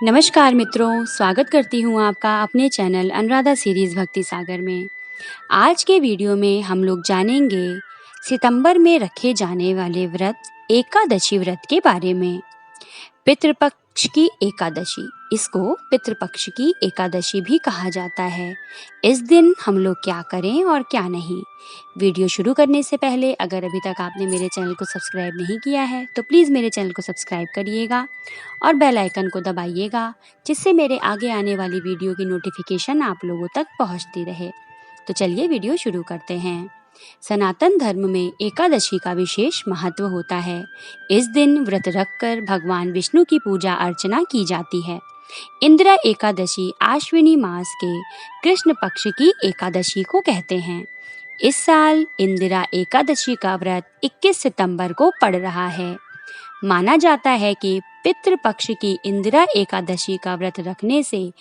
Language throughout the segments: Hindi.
नमस्कार मित्रों, स्वागत करती हूँ आपका अपने चैनल अनुराधा सीरीज़ भक्ति सागर में। आज के वीडियो में हम लोग जानेंगे सितंबर में रखे जाने वाले व्रत एकादशी व्रत के बारे में। पितृपक्ष की एकादशी, इसको पितृपक्ष की एकादशी भी कहा जाता है। इस दिन हम लोग क्या करें और क्या नहीं। वीडियो शुरू करने से पहले अगर अभी तक आपने मेरे चैनल को सब्सक्राइब नहीं किया है तो प्लीज़ मेरे चैनल को सब्सक्राइब करिएगा और बेल आइकन को दबाइएगा, जिससे मेरे आगे आने वाली वीडियो की नोटिफिकेशन आप लोगों तक पहुंचती रहे। तो चलिए वीडियो शुरू करते हैं। सनातन धर्म में एकादशी का विशेष महत्व होता है। इस दिन व्रत रखकर भगवान विष्णु की पूजा अर्चना की जाती है। इंदिरा एकादशी आश्विनी मास के कृष्ण पक्ष की एकादशी को कहते हैं। इस साल इंदिरा एकादशी का व्रत 21 सितंबर को पड़ रहा है। माना जाता है कि पितृपक्ष की इंदिरा एकादशी का व्रत रखने से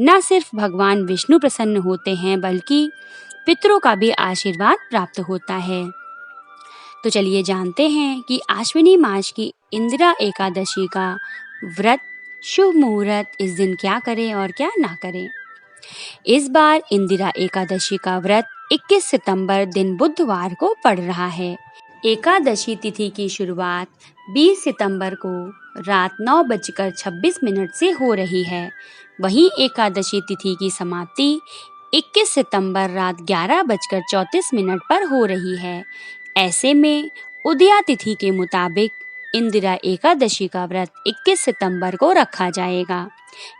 न सिर्फ भगवान विष्णु प्रसन्न होते हैं बल्कि पितरों का भी आशीर्वाद प्राप्त होता है। तो चलिए जानते हैं कि आश्विनी मास की इंदिरा एकादशी का व्रत शुभ मुहूर्त, इस दिन क्या करें और क्या ना करें। इस बार इंदिरा एकादशी का व्रत 21 सितंबर दिन बुधवार को पड़ रहा है। एकादशी तिथि की शुरुआत 20 सितंबर को रात 9:26 से हो रही है। वहीं एकादशी तिथि की समाप्ति 21 सितंबर रात 11:34 पर हो रही है। ऐसे में उदया तिथि के मुताबिक इंदिरा एकादशी का व्रत 21 सितंबर को रखा जाएगा।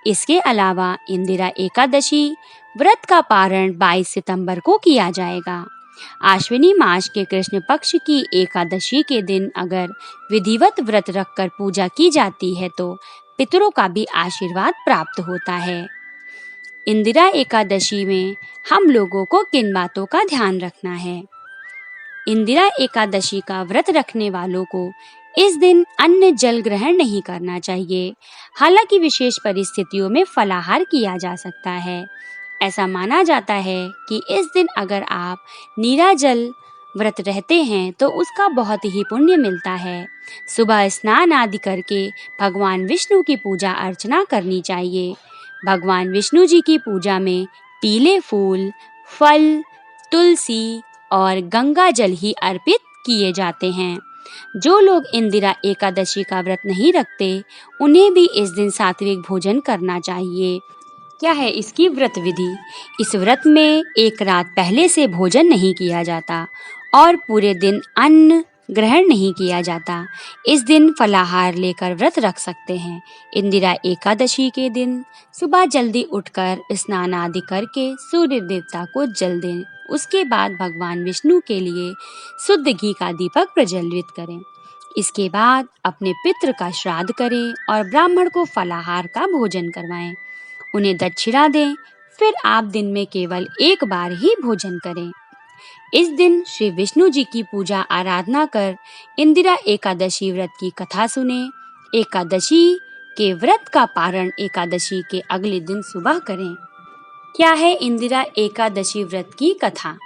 इसके अलावा इंदिरा एकादशी व्रत का पारण 22 सितंबर को किया जाएगा। आश्विनी मास के कृष्ण पक्ष की एकादशी के दिन अगर विधिवत व्रत रखकर पूजा की जाती है तो पितरों का भी आशीर्वाद प्राप्त होता है। इंदिरा एकादशी में हम लोगों को किन बातों का ध्यान रखना है। इंदिरा एकादशी का व्रत रखने वालों को इस दिन अन्न जल ग्रहण नहीं करना चाहिए। हालांकि विशेष परिस्थितियों में फलाहार किया जा सकता है। ऐसा माना जाता है कि इस दिन अगर आप नीराजल व्रत रहते हैं तो उसका बहुत ही पुण्य मिलता है। सुबह स्नान आदि करके भगवान विष्णु की पूजा अर्चना करनी चाहिए। भगवान विष्णु जी की पूजा में पीले फूल, फल, तुलसी और गंगा जल ही अर्पित किए जाते हैं। जो लोग इंदिरा एकादशी का व्रत नहीं रखते उन्हें भी इस दिन सात्विक भोजन करना चाहिए। क्या है इसकी व्रत विधि? इस व्रत में एक रात पहले से भोजन नहीं किया जाता और पूरे दिन अन्न ग्रहण नहीं किया जाता। इस दिन फलाहार लेकर व्रत रख सकते हैं। इंदिरा एकादशी के दिन सुबह जल्दी उठकर स्नान आदि करके सूर्य देवता को जल दें। उसके बाद भगवान विष्णु के लिए शुद्ध घी का दीपक प्रज्वलित करें। इसके बाद अपने पितृ का श्राद्ध करें और ब्राह्मण को फलाहार का भोजन करवाएं। उन्हें दक्षिणा दें। फिर आप दिन में केवल एक बार ही भोजन करें। इस दिन श्री विष्णु जी की पूजा आराधना कर इंदिरा एकादशी व्रत की कथा सुने। एकादशी के व्रत का पारण एकादशी के अगले दिन सुबह करें। क्या है इंदिरा एकादशी व्रत की कथा?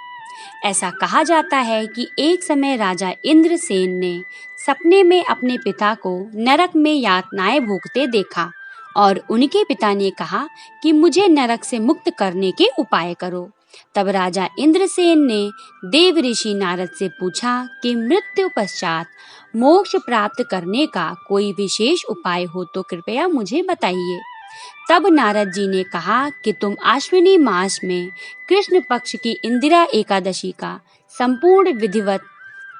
ऐसा कहा जाता है कि एक समय राजा इंद्रसेन ने सपने में अपने पिता को नरक में यातनाएं भोगते देखा और उनके पिता ने कहा कि मुझे नरक से मुक्त करने के उपाय करो। तब राजा इंद्रसेन ने देव ऋषि नारद से पूछा कि मृत्यु पश्चात मोक्ष प्राप्त करने का कोई विशेष उपाय हो तो कृपया मुझे बताइए। तब नारद जी ने कहा कि तुम आश्विनी मास में कृष्ण पक्ष की इंदिरा एकादशी का संपूर्ण विधिवत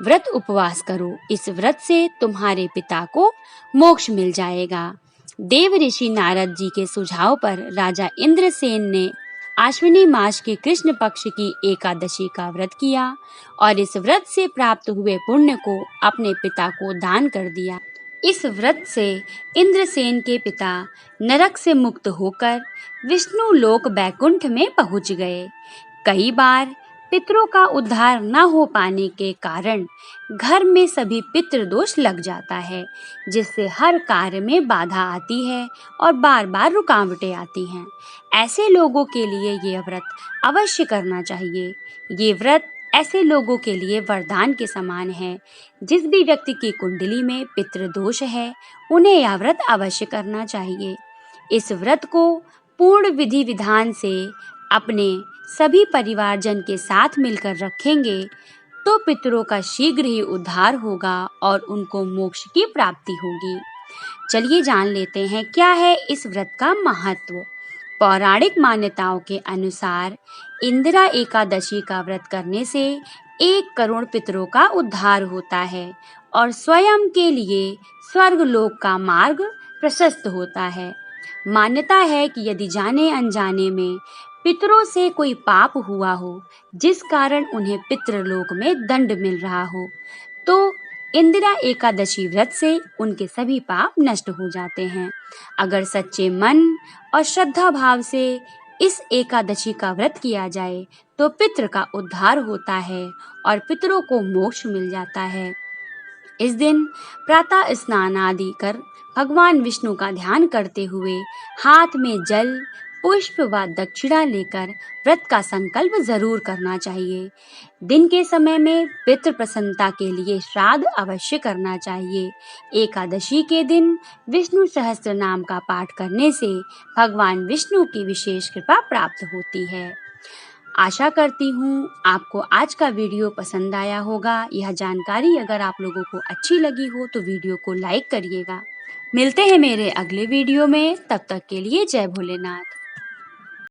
व्रत उपवास करो। इस व्रत से तुम्हारे पिता को मोक्ष मिल जाएगा। देव ऋषि नारद जी के सुझाव पर राजा इंद्रसेन ने आश्विनी मास के कृष्ण पक्ष की एकादशी का व्रत किया और इस व्रत से प्राप्त हुए पुण्य को अपने पिता को दान कर दिया। इस व्रत से इंद्रसेन के पिता नरक से मुक्त होकर विष्णु लोक बैकुंठ में पहुंच गए। कई बार पितरों का उद्धार न हो पाने के कारण घर में सभी पितृदोष लग जाता है, जिससे हर कार्य में बाधा आती है और बार-बार रुकावटें आती हैं। ऐसे लोगों के लिए ये व्रत अवश्य करना चाहिए। ये व्रत ऐसे लोगों के लिए वरदान के समान है। जिस भी व्यक्ति की कुंडली में पितृदोष है, उन्हें यह व्रत अवश्य करना चाहिए। इस व्रत को पूर्ण विधि विधान से अपने सभी परिवारजन के साथ मिलकर रखेंगे तो पितरों का शीघ्र ही उद्धार होगा और उनको मोक्ष की प्राप्ति होगी। चलिए जान लेते हैं क्या है इस व्रत का महत्व। पौराणिक मान्यताओं के अनुसार इंदिरा एकादशी का व्रत करने से 1 करोड़ पितरों का उद्धार होता है और स्वयं के लिए स्वर्गलोक का मार्ग प्रशस्त होता है। मान्यता है कि यदि जाने अनजाने में पितरों से कोई पाप हुआ हो जिस कारण उन्हें पितृलोक में दंड मिल रहा हो तो इंदिरा एकादशी व्रत से उनके सभी पाप नष्ट हो जाते हैं। अगर सच्चे मन और श्रद्धा भाव से इस एकादशी का व्रत किया जाए तो पितृ का उद्धार होता है और पितरों को मोक्ष मिल जाता है। इस दिन प्रातः स्नान आदि कर भगवान विष्णु का ध्यान करते हुए हाथ में जल, पुष्प व दक्षिणा लेकर व्रत का संकल्प जरूर करना चाहिए। दिन के समय में पितृ प्रसन्नता के लिए श्राद्ध अवश्य करना चाहिए। एकादशी के दिन विष्णु सहस्त्र नाम का पाठ करने से भगवान विष्णु की विशेष कृपा प्राप्त होती है। आशा करती हूँ आपको आज का वीडियो पसंद आया होगा। यह जानकारी अगर आप लोगों को अच्छी लगी हो तो वीडियो को लाइक करिएगा। मिलते हैं मेरे अगले वीडियो में, तब तक के लिए जय भोलेनाथ।